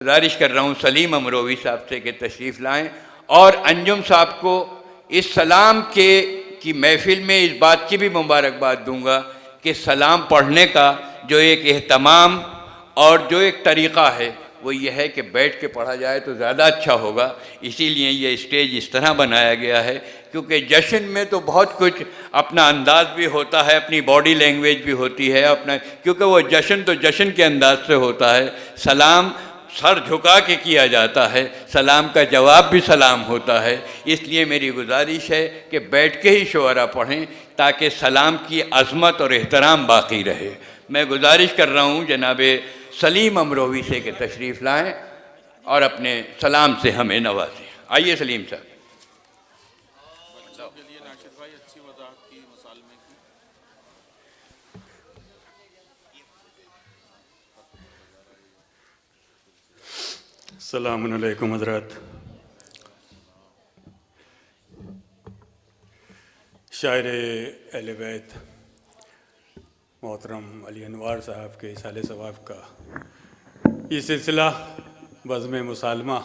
گزارش کر رہا ہوں سلیم امروی صاحب سے کہ تشریف لائیں اور انجم صاحب کو اس سلام کی محفل میں اس بات کی بھی مبارکباد دوں گا کہ سلام پڑھنے کا جو ایک اہتمام اور جو ایک طریقہ ہے وہ یہ ہے کہ بیٹھ کے پڑھا جائے تو زیادہ اچھا ہوگا. اسی لیے یہ اسٹیج اس طرح بنایا گیا ہے کیونکہ جشن میں تو بہت کچھ اپنا انداز بھی ہوتا ہے, اپنی باڈی لینگویج بھی ہوتی ہے اپنا, کیونکہ وہ جشن تو جشن کے انداز سے ہوتا ہے. سلام سر جھکا کے کیا جاتا ہے, سلام کا جواب بھی سلام ہوتا ہے. اس لیے میری گزارش ہے کہ بیٹھ کے ہی شعرا پڑھیں تاکہ سلام کی عظمت اور احترام باقی رہے. میں گزارش کر رہا ہوں جناب سلیم امروی سے کہ تشریف لائیں اور اپنے سلام سے ہمیں نوازیں. آئیے سلیم صاحب. السلام علیکم حضرات. شاعر اہل بیت محترم علی انوار صاحب کے اصالِ ثواب کا یہ سلسلہ بزم مسالمہ,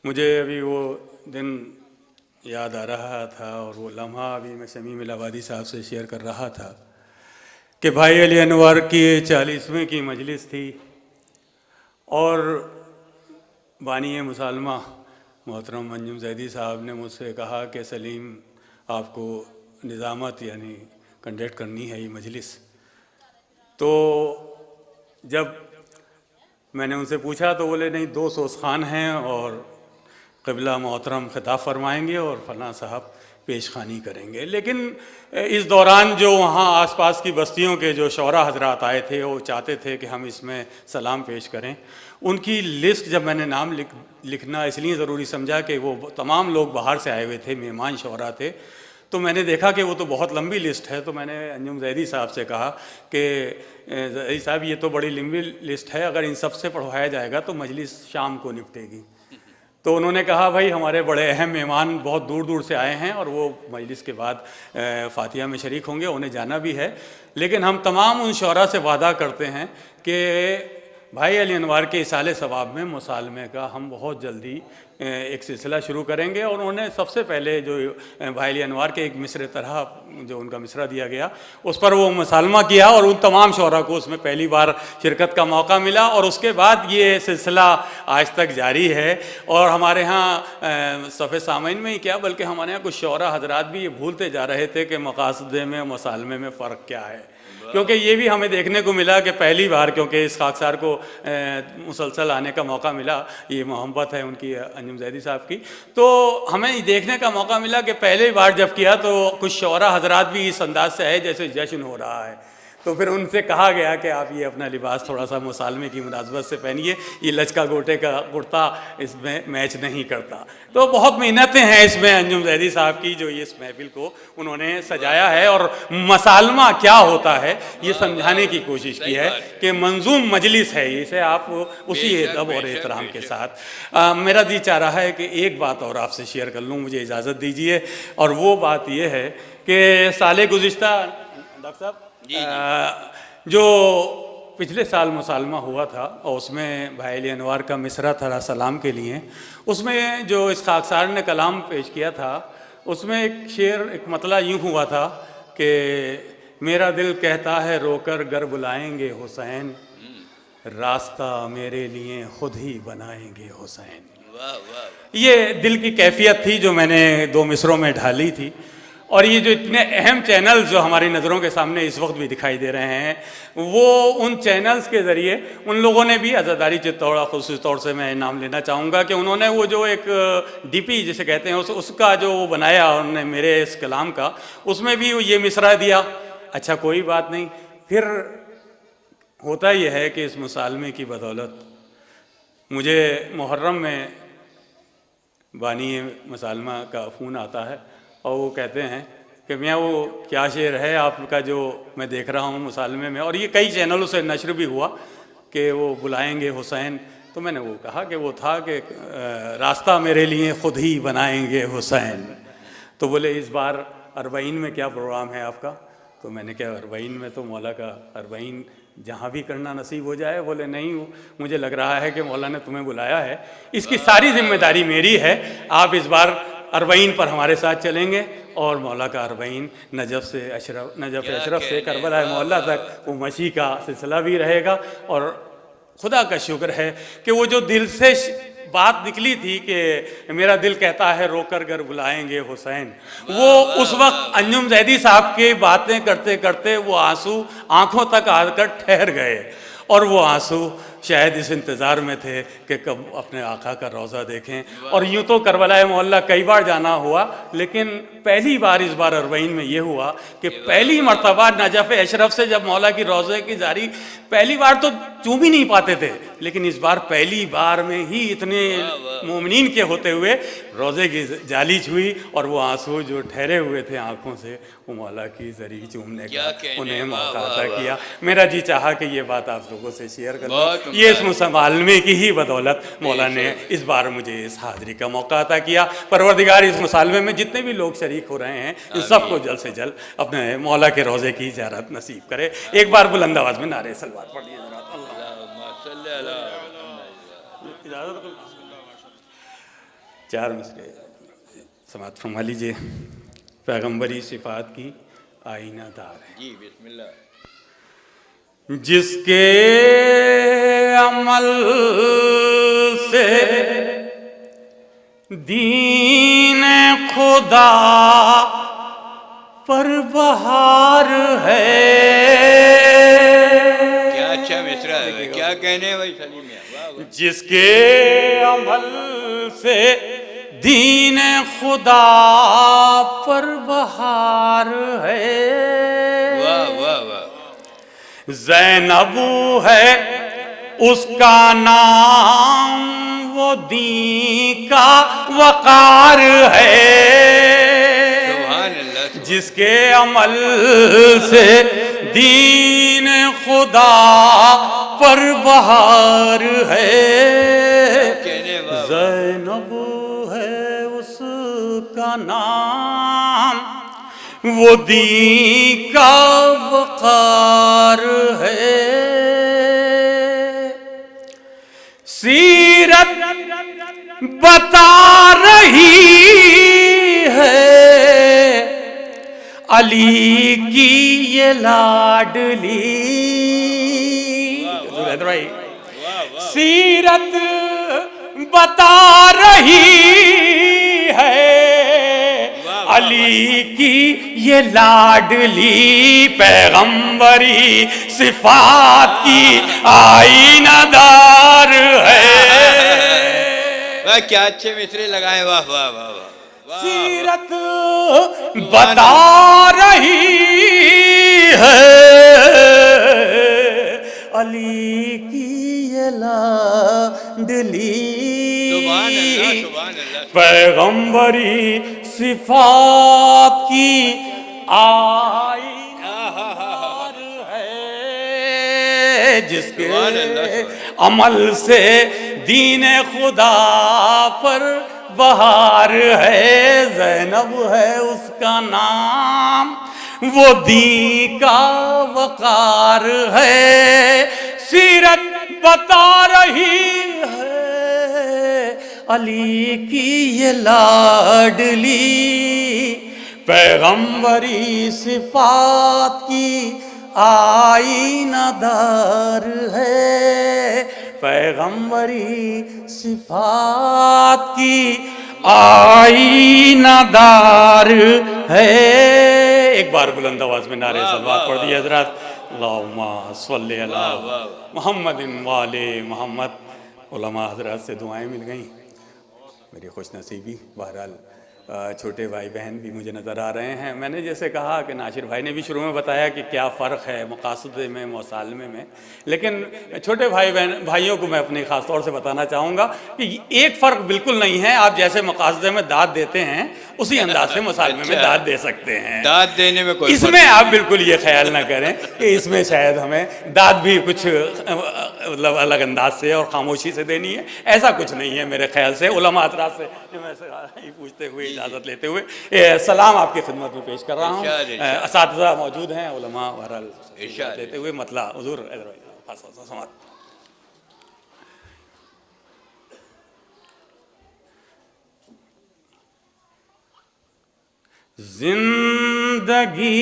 مجھے ابھی وہ دن یاد آ رہا تھا اور وہ لمحہ ابھی میں شمیم الہوادی صاحب سے شیئر کر رہا تھا کہ بھائی علی انوار کی 40ویں کی مجلس تھی اور بانی مسالمہ محترم انجم زیدی صاحب نے مجھ سے کہا کہ سلیم آپ کو نظامت یعنی کنڈکٹ کرنی ہے یہ مجلس. تو جب میں نے ان سے پوچھا تو بولے نہیں 2 سوسخان ہیں اور قبلہ محترم خطاب فرمائیں گے اور فلاں صاحب پیش خوانی کریں گے. لیکن اس دوران جو وہاں آس پاس کی بستیوں کے جو شعراء حضرات آئے تھے وہ چاہتے تھے کہ ہم اس میں سلام پیش کریں. ان کی لسٹ جب میں نے نام لکھنا اس لیے ضروری سمجھا کہ وہ تمام لوگ باہر سے آئے ہوئے تھے, مہمان شعراء تھے, تو میں نے دیکھا کہ وہ تو بہت لمبی لسٹ ہے. تو میں نے انجم زیدی صاحب سے کہا کہ زیدی صاحب یہ تو بڑی لمبی لسٹ ہے, اگر ان سب سے پڑھوایا جائے گا تو مجلس شام کو نپٹے گی. تو انہوں نے کہا بھائی ہمارے بڑے اہم مہمان بہت دور دور سے آئے ہیں اور وہ مجلس کے بعد فاتحہ میں شریک ہوں گے, انہیں جانا بھی ہے. لیکن ہم تمام ان شعراء سے وعدہ کرتے ہیں کہ بھائی علی انوار کے اصالِ ثواب میں مسالمے کا ہم بہت جلدی ایک سلسلہ شروع کریں گے. اور انہوں نے سب سے پہلے جو بھائی علی انوار کے ایک مصرع طرح جو ان کا مصرع دیا گیا اس پر وہ مسالمہ کیا اور ان تمام شعراء کو اس میں پہلی بار شرکت کا موقع ملا. اور اس کے بعد یہ سلسلہ آج تک جاری ہے. اور ہمارے ہاں صفحہ سامعین میں ہی کیا بلکہ ہمارے یہاں کچھ شعراء حضرات بھی یہ بھولتے جا رہے تھے کہ مقاصدے میں مسالمے میں فرق کیا ہے, کیونکہ یہ بھی ہمیں دیکھنے کو ملا کہ پہلی بار کیونکہ اس خاکسار کو مسلسل آنے کا موقع ملا, یہ محبت ہے ان کی انجم زیدی صاحب کی, تو ہمیں دیکھنے کا موقع ملا کہ پہلی بار جب کیا تو کچھ شعراء حضرات بھی اس انداز سے آئے جیسے جشن ہو رہا ہے. تو پھر ان سے کہا گیا کہ آپ یہ اپنا لباس تھوڑا سا مسالمے کی مناسبت سے پہنیے, یہ لچکا گوٹے کا کرتا اس میں میچ نہیں کرتا. تو بہت محنتیں ہیں اس میں انجم زیدی صاحب کی جو اس محفل کو انہوں نے سجایا ہے اور مسالمہ کیا ہوتا ہے یہ سمجھانے کی کوشش کی ہے کہ منظوم مجلس ہے, اسے آپ اسی ادب اور احترام کے ساتھ. میرا جی چاہ رہا ہے کہ ایک بات اور آپ سے شیئر کر لوں, مجھے اجازت دیجیے. اور وہ بات یہ ہے کہ سال گزشتہ ڈاکٹر صاحب جو پچھلے سال مسالمہ ہوا تھا اور اس میں بھائی علی انوار کا مصرع تھا سلام کے لیے, اس میں جو اس خاکسار نے کلام پیش کیا تھا اس میں ایک شعر ایک مطلع یوں ہوا تھا کہ میرا دل کہتا ہے رو کر گر بلائیں گے حسین, راستہ میرے لیے خود ہی بنائیں گے حسین. یہ دل کی کیفیت تھی جو میں نے 2 مصروں میں ڈھالی تھی. اور یہ جو اتنے اہم چینلز جو ہماری نظروں کے سامنے اس وقت بھی دکھائی دے رہے ہیں وہ ان چینلز کے ذریعے ان لوگوں نے بھی عزاداری چتوڑا خصوصی طور سے میں نام لینا چاہوں گا کہ انہوں نے وہ جو ایک ڈی پی جسے کہتے ہیں اس کا جو وہ بنایا انہوں نے میرے اس کلام کا, اس میں بھی یہ مصرع دیا. اچھا کوئی بات نہیں, پھر ہوتا یہ ہے کہ اس مسالمے کی بدولت مجھے محرم میں بانی مسالمہ کا فون آتا ہے اور وہ کہتے ہیں کہ میاں وہ کیا شعر ہے آپ کا جو میں دیکھ رہا ہوں مسالمے میں, اور یہ کئی چینلوں سے نشر بھی ہوا کہ وہ بلائیں گے حسین. تو میں نے وہ کہا کہ وہ تھا کہ راستہ میرے لیے خود ہی بنائیں گے حسین. تو بولے اس بار 40 میں کیا پروگرام ہے آپ کا؟ تو میں نے کہا 40 میں تو مولا کا 40 جہاں بھی کرنا نصیب ہو جائے. بولے نہیں مجھے لگ رہا ہے کہ مولا نے تمہیں بلایا ہے, اس کی ساری ذمہ داری میری ہے, آپ اس بار اربعین پر ہمارے ساتھ چلیں گے. اور مولا کا اربعین نجف اشرف سے کربلا معلیٰ تک وہ مشی کا سلسلہ بھی رہے گا. اور خدا کا شکر ہے کہ وہ جو دل سے بات نکلی تھی کہ میرا دل کہتا ہے رو کر گر بلائیں گے حسین, وہ اس وقت انجم زیدی صاحب کی باتیں کرتے کرتے وہ آنسو آنکھوں تک آ کر ٹھہر گئے. اور وہ آنسو شاید اس انتظار میں تھے کہ کب اپنے آقا کا روضہ دیکھیں. اور یوں تو کربلا معلیٰ کئی بار جانا ہوا, لیکن پہلی بار اس بار اربعین میں یہ ہوا کہ پہلی مرتبہ نجف اشرف سے جب مولا کی روضے کی زاری, پہلی بار تو چوم ہی نہیں پاتے تھے, لیکن اس بار پہلی بار میں ہی اتنے مومنین کے ہوتے ہوئے روضے کی جالی چھوئی, اور وہ آنسو جو ٹھہرے ہوئے تھے آنکھوں سے وہ مولا کی زری چومنے کا انہیں موقع عطا کیا. میرا جی چاہا کہ یہ بات آپ لوگوں سے شیئر کر لوں. یہ اس مسلمے کی ہی بدولت مولا نے اس بار مجھے اس حاضری کا موقع عطا کیا. پروردگار اس مسالمے میں جتنے بھی لوگ شریک ہو رہے ہیں ان سب کو جلد سے جلد اپنے مولا کے روضے کی زیارت نصیب کرے. ایک بار بلند آواز میں نعرے صلوات پڑھ لیجیے. چار مصرے سماعت فرما لیجیے. پیغمبری صفات کی آئینہ دار ہے. جی بسم اللہ. جس کے عمل سے دین خدا پر بہار ہے. کیا اچھا مصرع ہے, کیا کہنے بھائی سلیم میاں. جس کے عمل سے دین خدا پر بہار ہے. واہ واہ واہ. زینب ہے اس کا نام, وہ دین کا وقار ہے. سبحان اللہ. جس کے عمل سے دین خدا پر بہار ہے. زینب ہے اس کا نام, وہ دین کا وقار ہے. سیرت بتا رہی ہے علی کی یہ لاڈلی. سیرت بتا رہی ہے علی کی یہ لاڈلی. پیغمبری صفات کی آئینہ دار ہے. کیا اچھے مصرے لگائے. واہ واہ واہ واہ. سیرت بتا رہی ہے علی کی یہ لاڈلی. سبحان اللہ سبحان اللہ. پیغمبری صفات کی آئینہ ہے. جس کے عمل سے دین خدا پر بہار ہے. زینب ہے اس کا نام, وہ دین کا وقار ہے. سیرت بتا رہی ہے علی کی یہ لاڈلی. پیغمبری صفات کی آئینہ دار ہے. پیغمبری صفات کی آئینہ دار ہے. ایک بار بلند آواز میں نعرے صلوات پڑھ دیے حضرات. اللہم صلی علی محمد وآل محمد. علماء حضرات سے دعائیں مل گئیں. میری خوش نصیبی بہرحال چھوٹے بھائی بہن بھی مجھے نظر آ رہے ہیں. میں نے جیسے کہا کہ ناصر بھائی نے بھی شروع میں بتایا کہ کیا فرق ہے مقاصدے میں مسالمے میں, لیکن چھوٹے بھائیوں کو میں اپنے خاص طور سے بتانا چاہوں گا کہ ایک فرق بالکل نہیں ہے. آپ جیسے مقاصدے میں داد دیتے ہیں اسی انداز سے مسالمے میں داد دے سکتے ہیں. داد دینے میں کوئی اس میں آپ بالکل یہ خیال نہ کریں کہ اس میں شاید ہمیں داد بھی کچھ مطلب الگ انداز سے اور خاموشی سے دینی ہے. ایسا کچھ نہیں ہے میرے خیال سے. علماء حضرات سے جو میں سے پوچھتے ہوئے اجازت لیتے ہوئے سلام آپ کی خدمت میں پیش کر رہا ہوں. ارشاد. اساتذہ موجود ہیں، علماء بہرحال ارشاد. لیتے ہوئے مطلع حضور سماعت. زندگی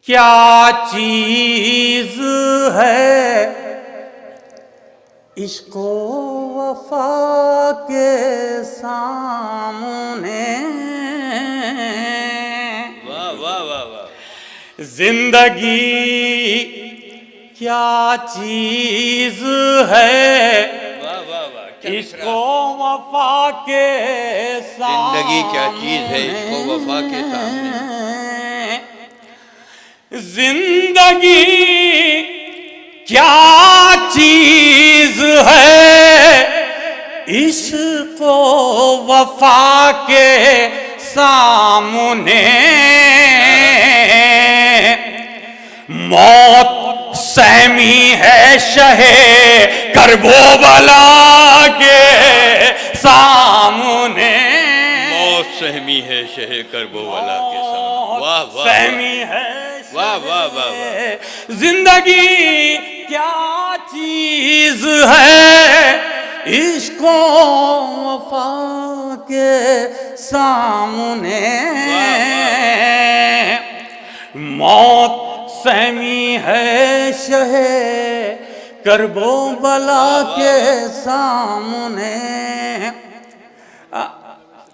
کیا چیز ہے، عشق و وفا کے سامنے. واہ واہ واہ واہ. زندگی کیا چیز ہے، واہ واہ واہ. عشق و وفا کے سامنے. زندگی کیا چیز ہے، عشق و وفا کے سامنے. زندگی کیا چیز ہے، عشق و وفا کے سامنے. موت سہمی ہے شہ کرب و بلا کے سامنے. موت سہمی ہے شہ کرب و بلا کے سامنے. واہ واہ سہمی ہے واہ واہ واہ واہ. زندگی کیا چیز ہے، عشق و وفا کے سامنے. موت سہمی ہے شہ کرب و بلا کے سامنے.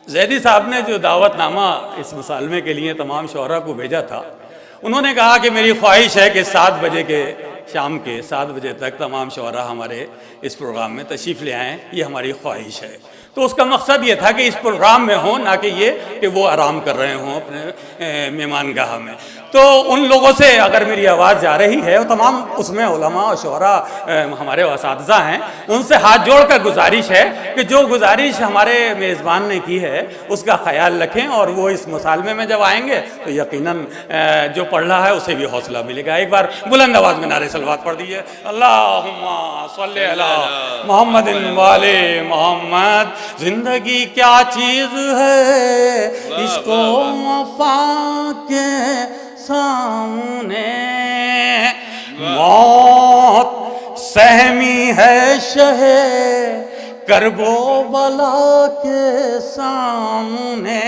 زیدی صاحب نے جو دعوت نامہ اس مصالحے کے لیے تمام شعراء کو بھیجا تھا، انہوں نے کہا کہ میری خواہش ہے کہ 7 بجے کے شام کے 7 بجے تک تمام شعراء ہمارے اس پروگرام میں تشریف لے آئیں، یہ ہماری خواہش ہے. تو اس کا مقصد یہ تھا کہ اس پروگرام میں ہوں، نہ کہ یہ کہ وہ آرام کر رہے ہوں اپنے مہمان گاہ میں. تو ان لوگوں سے اگر میری آواز جا رہی ہے، وہ تمام اس میں علماء اور شعراء ہمارے اساتذہ ہیں، ان سے ہاتھ جوڑ کر گزارش ہے کہ جو گزارش ہمارے میزبان نے کی ہے اس کا خیال رکھیں، اور وہ اس مصالحے میں جب آئیں گے تو یقیناً جو پڑھ رہا ہے اسے بھی حوصلہ ملے گا. ایک بار بلند آواز میں نعرہ صلوات پڑھ دیجیے. اللہم صلی علی محمد والے محمد. زندگی کیا چیز ہے، عشق و وفا کے سامنے. موت سہمی ہے شہ کرب و بلا کے سامنے.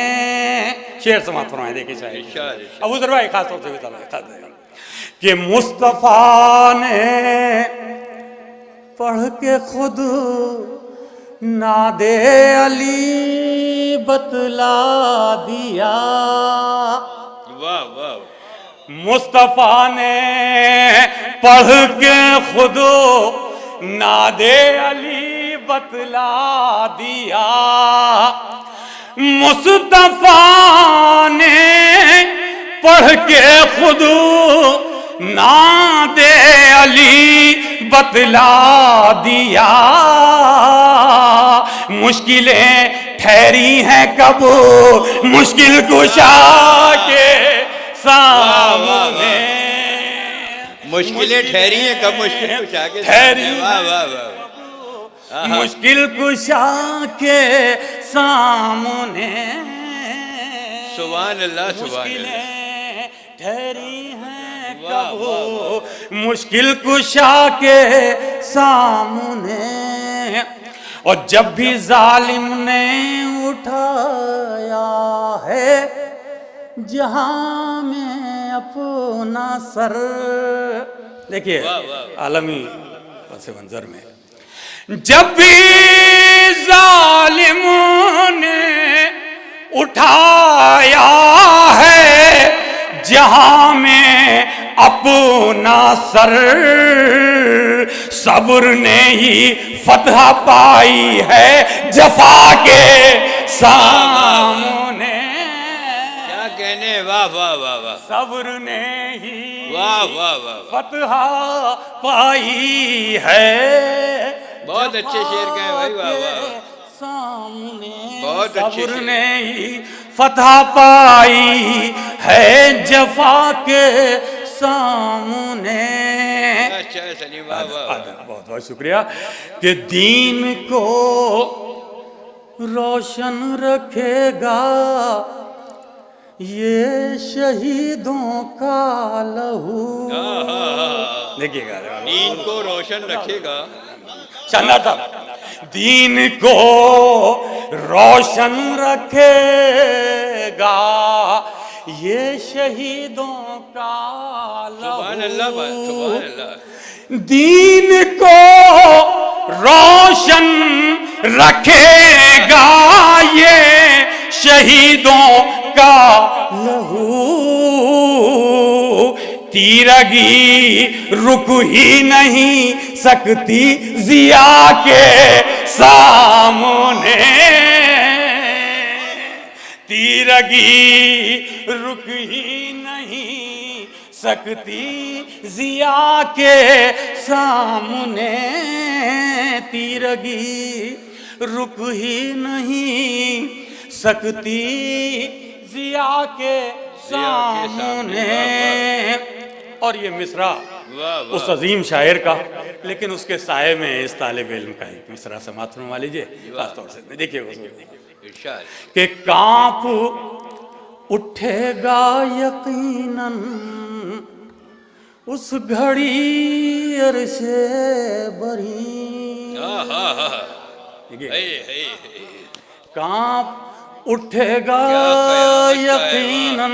شعر سماعت فرمائیں. دیکھیں شاعر ابو ذر بھائی خاص طور سے بھی تعلق کہ مصطفیٰ نے پڑھ کے خود ناد علی بتلا دیا. واہ واہ. مصطفیٰ نے پڑھ کے خود ناد علی بتلا دیا. مصطفیٰ نے پڑھ کے خود ناد علی بتلا دیا. مشکلیں ٹھہری ہیں کب مشکل کشا کے سامنے. مشکلیں ٹھہری ہیں کب مشکل کشا کے ٹھہری. واہ واہ واہ. مشکل کشا کے سامنے. سبحان اللہ سبحان اللہ. مشکلیں ٹھہری ہیں کب مشکل کشا کے سامنے. اور جب بھی ظالم نے اٹھایا ہے جہاں میں اپنا سر. دیکھیے عالمی پس منظر میں جب بھی ظالم نے اٹھایا ہے جہاں میں اپنا سر، صبر نے ہی فتح پائی ہے جفا کے سامنے. کیا کہنے. واہ واہ واہ واہ. صبر نے ہی واہ واہ واہ. فتح پائی ہے. بہت اچھے شعر کہیں بھائی. واہ واہ. سامنے بہت اچھے صبر نے ہی فتح پائی ہے جفا کے سامنے. اچھا سلیم. واہ واہ. بہت بہت شکریہ. کہ دین کو روشن رکھے گا یہ شہیدوں کا لہو. دیکھیے گا دین کو روشن رکھے گا. شاندار صاحب. دین کو روشن رکھے گا یہ شہیدوں کا لہو. سبحان اللہ بھائی، سبحان اللہ. دین کو روشن رکھے گا یہ شہیدوں کا لہو. تیرگی رک ہی نہیں سکتی ضیا کے سامنے. تیرگی رک ہی نہیں سکتی ضیا کے سامنے. تیرگی رک ہی نہیں سکتی ضیا کے سامنے. اور یہ مصرع اس عظیم شاعر کا، لیکن اس کے سائے میں اس طالب علم کا ایک مصرع سماعت فرما لیجئے خاص طور سے. دیکھیے کہ کانپ اٹھے گا یقیناً اس گھڑی عرش بری. کانپ اٹھے گا یقیناً،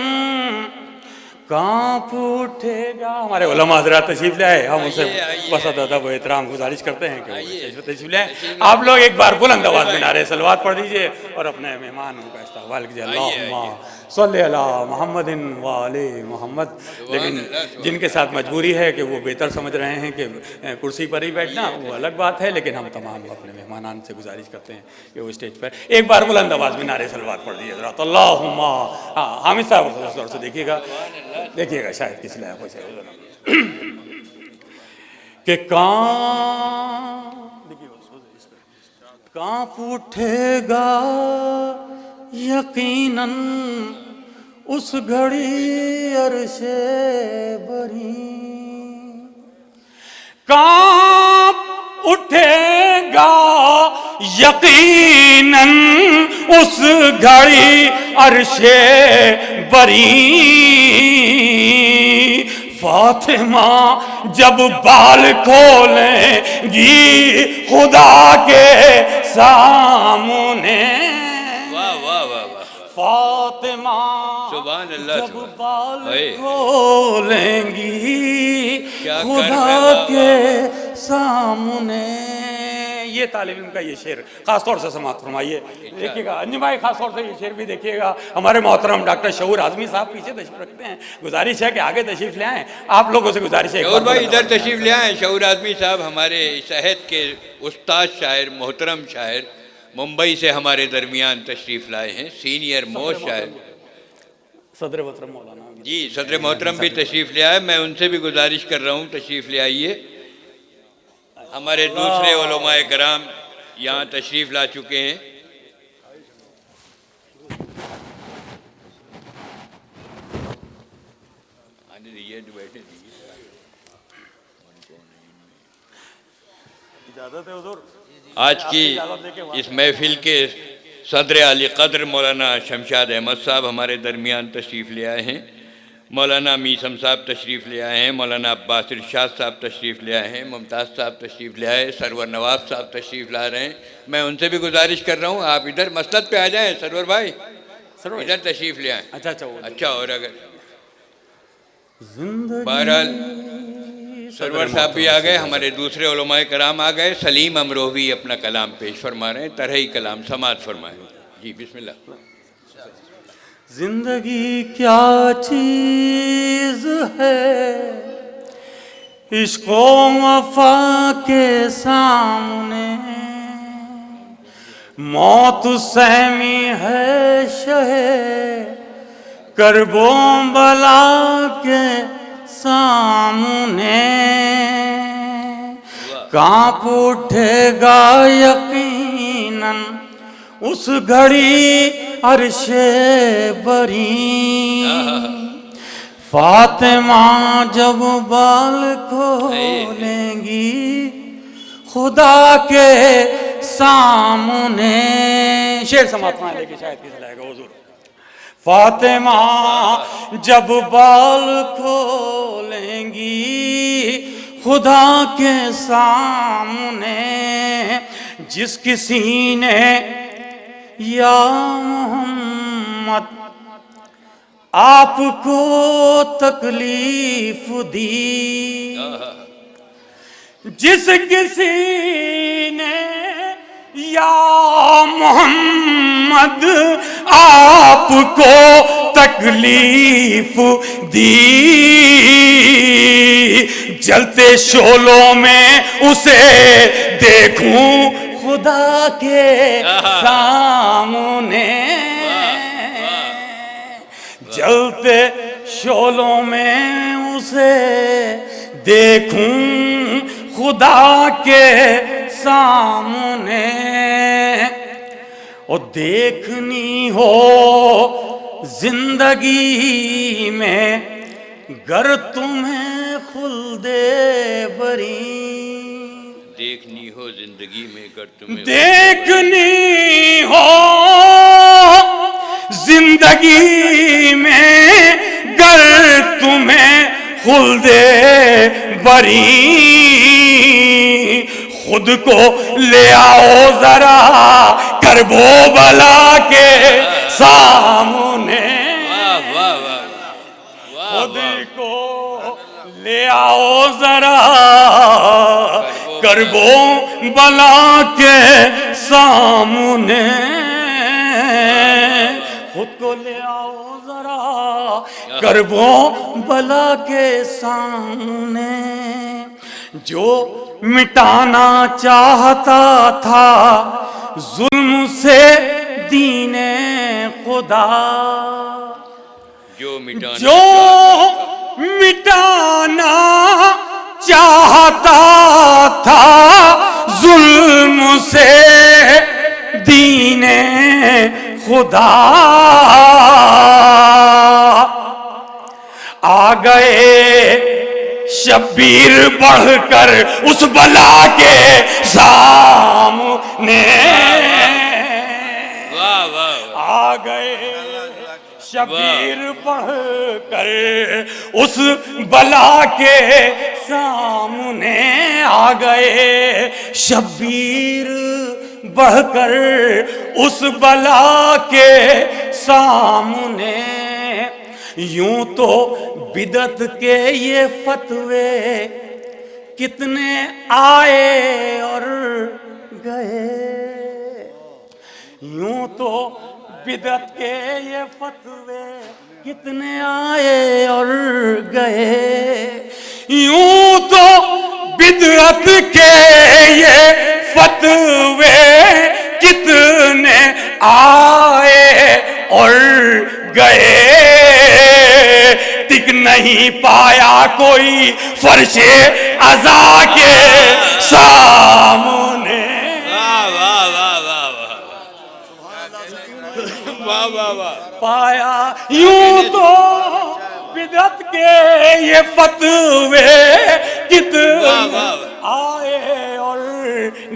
کانپ اٹھے گا. ہمارے علماء حضرات تشریف لے آئے، ہم ان سے بس ادب و احترام گزارش کرتے ہیں کہ وہ تشریف لے آئے. آپ لوگ ایک بار بلند آواز میں نعرہ صلوات پڑھ دیجئے اور اپنے مہمانوں کا استقبال کیجئے. اللہم صلی علی محمد و آل محمد. لیکن جن کے ساتھ مجبوری ہے کہ وہ بہتر سمجھ رہے ہیں کہ کرسی پر ہی بیٹھنا، وہ الگ بات ہے، لیکن ہم تمام اپنے مہمانان سے گزارش کرتے ہیں کہ وہ اسٹیج پر ایک بار بلند آواز میں نعرہ صلوات پڑھ دیجئے حضرات. اللہم. حامد صاحب سے دیکھیے گا، دیکھیے گا شاید کس لئے آپ کہ کانپ اٹھے گا یقیناً اس گھڑی عرش بری. کانپ اٹھے گا یقیناً اس گھڑی عرش بری. فاطمہ جب بال کھولیں گی خدا کے سامنے. فاطمہ جب بال کھولیں گی خدا کے سامنے. یہ طالب علم کا یہ شعر خاص طور سے سماعت فرمائیے. دیکھیے گا انجم بھائی، خاص طور سے یہ شعر بھی دیکھیے گا. ہمارے محترم ڈاکٹر شعور اعظمی صاحب پیچھے تشریف رکھتے ہیں، گزارش ہے کہ آگے تشریف لے آئیں. آپ لوگوں سے گزارش ہے شعور بھائی ادھر تشریف لے آئیں. شعور اعظمی صاحب ہمارے صحت کے استاد شاعر، محترم شاعر، ممبئی سے ہمارے درمیان تشریف لائے ہیں. سینئر موسٹ شاعر صدر محترم مولانا جی صدر محترم بھی تشریف لے آئے. میں ان سے بھی گزارش کر رہا ہوں تشریف لے آئیے. ہمارے دوسرے علماء کرام یہاں تشریف لا چکے ہیں. آج کی اس محفل کے صدر علی قدر مولانا شمشاد احمد صاحب ہمارے درمیان تشریف لے آئے ہیں. مولانا میثم صاحب تشریف لے آئے ہیں. مولانا عباس ارشاد صاحب تشریف لے آئے ہیں. ممتاز صاحب تشریف لے آئے. سرور نواب صاحب تشریف لا رہے ہیں. میں ان سے بھی گزارش کر رہا ہوں آپ ادھر مسند پہ آ جائیں. سرور بھائی ادھر تشریف لے آئیں. اچھا اور اگر بہرحال سرور صاحب بھی آ گئے، ہمارے دوسرے علماء کرام آ گئے. سلیم امروہوی اپنا کلام پیش فرما رہے ہیں. طرحی کلام سماعت فرمائیں. جی بسم اللہ. زندگی کیا چیز ہے عشق و وفا کے سامنے، موت سہمی ہے شہ کرب و بلا کے سامنے. کانپ اٹھے گا یقیناً اس گھڑی عرش بری. فاطمہ جب بال کھولیں گی خدا کے سامنے. شعر سماعت فرمائیں لیکن شاید کس لائے گا حضور. فاطمہ جب بال کھولیں گی خدا کے سامنے، جس کسی نے یا محمد آپ کو تکلیف دی، جس کسی نے یا محمد آپ کو تکلیف دی، جلتے شعلوں میں اسے دیکھوں خدا کے سامنے، جلتے شعلوں میں اسے دیکھوں خدا کے سامنے، اور دیکھنی ہو زندگی میں گر تمہیں خلد بری، دیکھنی ہو زندگی میں گر تمہیں، دیکھنی ہو زندگی میں گر تمہیں خلد بری، خود کو لے آؤ ذرا کرب و بلا کے سامنے، خود کو لے آؤ ذرا کرب و بلا کے سامنے، خود کو لے آؤ ذرا کرب و بلا کے سامنے، جو مٹانا چاہتا تھا ظلم سے دین خدا، جو مٹانا چاہتا تھا ظلم سے دین خدا، آ گئے شبیر بڑھ کر اس بلا کے سامنے، آ گئے شبیر بڑھ کر اس بلا کے سامنے، آ گئے شبیر بڑھ کر اس بلا کے سامنے، یوں تو بدعت کے یہ فتوے کتنے آئے اور گئے، یوں تو بدعت کے یہ فتوے کتنے آئے اور گئے، یوں تو بدعت کے یہ فتوے کتنے آئے اور گئے، ٹک نہیں پایا کوئی فرش عزا کے سامنے، پایا یوں تو بدعت کے یہ فتوے کتنے آئے اور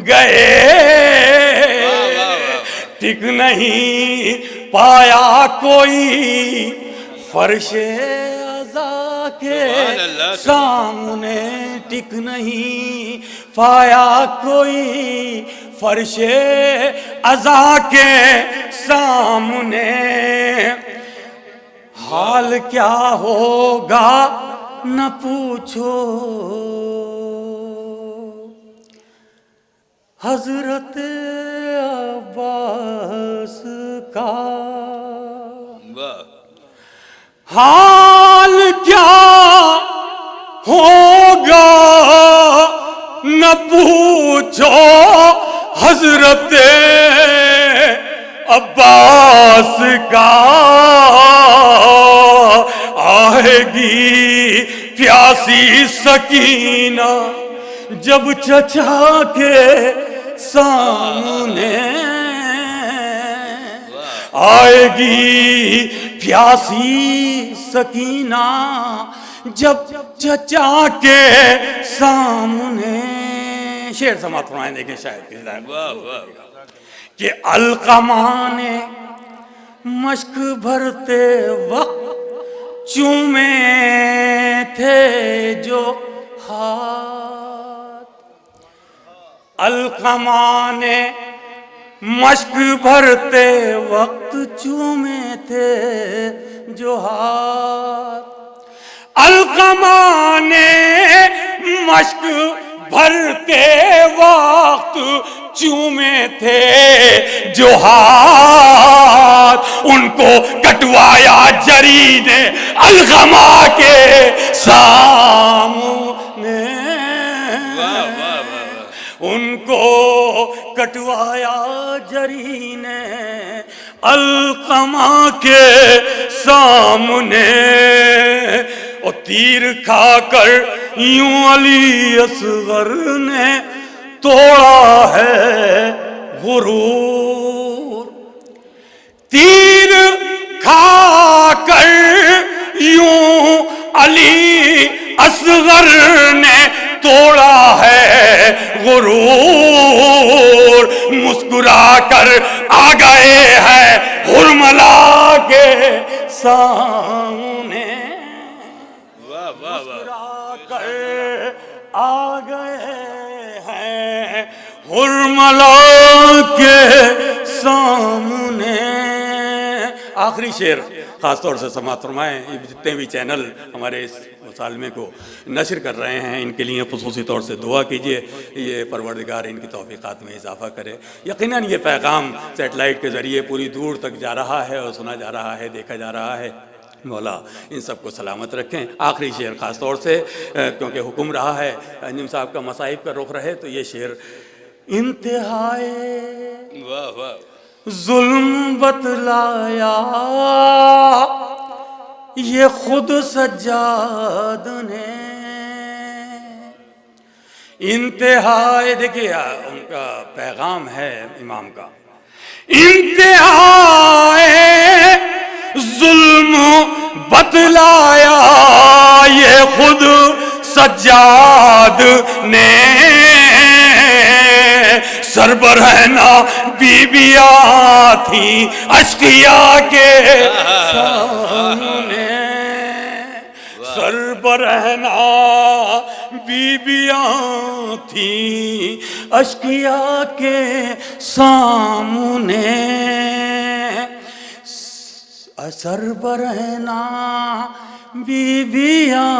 گئے، ٹک نہیں پایا کوئی فرش عزا کے سامنے، ٹک نہیں پایا کوئی فرش عزا کے سامنے، حال کیا ہوگا نہ پوچھو حضرت عباس کا، حال کیا ہوگا نہ پوچھو حضرت عباس کا، آئے گی پیاسی سکینہ جب چچا کے سامنے، آئے گی پیاسی سکینہ جب چچا کے سامنے، شعر سماعت فرمائیں دیکھیں شاید کس لائق. کہ علقمہ نے مشک بھرتے وقت چومے تھے جو ہاتھ، علقمہ نے مشک بھرتے وقت چومے تھے جو ہاتھ، علقمہ نے مشک بھرتے وقت چومے تھے جو ہاتھ، ان کو کٹوایا جری نے علقمہ کے سامنے، ان کو کٹوایا جری نے علقمہ کے سامنے، اور تیر کھا کر یوں علی اصغر نے توڑا ہے غرور، تیر کھا کر یوں علی اصغر نے توڑا ہے غرور، مسکرا کر آ گئے ہیں حرملا کے سامنے، مسکرا کر آ گئے ہیں حرملا کے سامنے۔ آخری شعر خاص طور سے سماعت فرمائیں، یہ جتنے بھی چینل ہمارے اس مکالمے کو نشر کر رہے ہیں ان کے لیے خصوصی طور سے دعا کیجئے، یہ پروردگار ان کی توفیقات میں اضافہ کرے۔ یقیناً یہ پیغام سیٹلائٹ کے ذریعے پوری دور تک جا رہا ہے اور سنا جا رہا ہے، دیکھا جا رہا ہے، مولا ان سب کو سلامت رکھیں۔ آخری شعر خاص طور سے کیونکہ حکم رہا ہے انجم صاحب کا مصائب کا رخ رہے، تو یہ شعر انتہائے واہ واہ ظلم بتلایا یہ خود سجاد نے، انتہائے، دیکھیے ان کا پیغام ہے امام کا، انتہائے ظلم بتلایا یہ خود سجاد نے، سربرہنا بیبیاں تھیں اشقیاء کے سامنے، سربرہنا بیبیاں تھیں اشقیاء کے سامنے، سربرہنا بیبیاں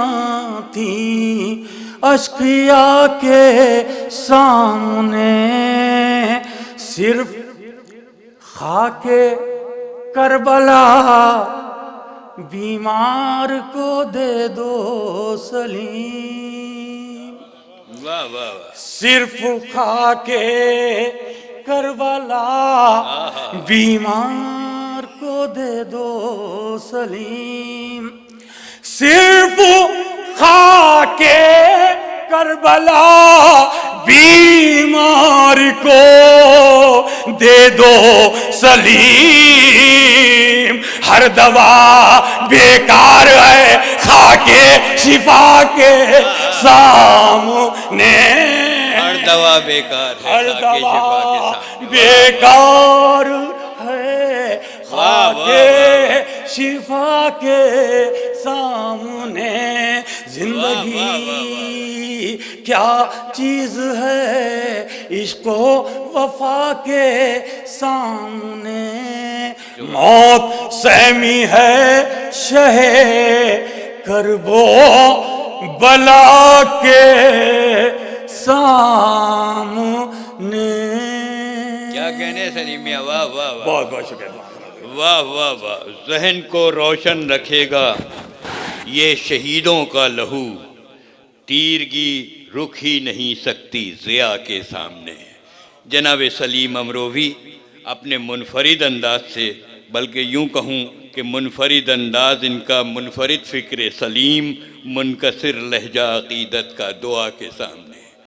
تھیں اشقیاء کے سامنے، صرف خاک کربلا بیمار کو دے دو سلیم، واہ واہ واہ، صرف خاک کربلا بیمار کو دے دو سلیم، صرف خاک کربلا بیمار کو دے دو سلیم، ہر دوا بیکار ہے خاک شفا کے سامنے، ہر دوا بیکار ہے ہر خاک شفا کے دوا سامنے، بیکار ہے خاک شفا کے سامنے، زندگی کیا چیز ہے عشق و وفا کے سامنے، موت سہمی ہے شہ کرب و بلا کے سامنے۔ کیا کہنے سلیم میاں، واہ واہ واہ، بہت بہت شکریہ۔ واہ واہ واہ، ذہن کو روشن رکھے گا یہ شہیدوں کا لہو، تیرگی رک ہی نہیں سکتی ضیاء کے سامنے۔ جناب سلیم امروی اپنے منفرد انداز سے، بلکہ یوں کہوں کہ منفرد انداز ان کا، منفرد فکر سلیم، منکسر لہجہ عقیدت کا دعا کے سامنے۔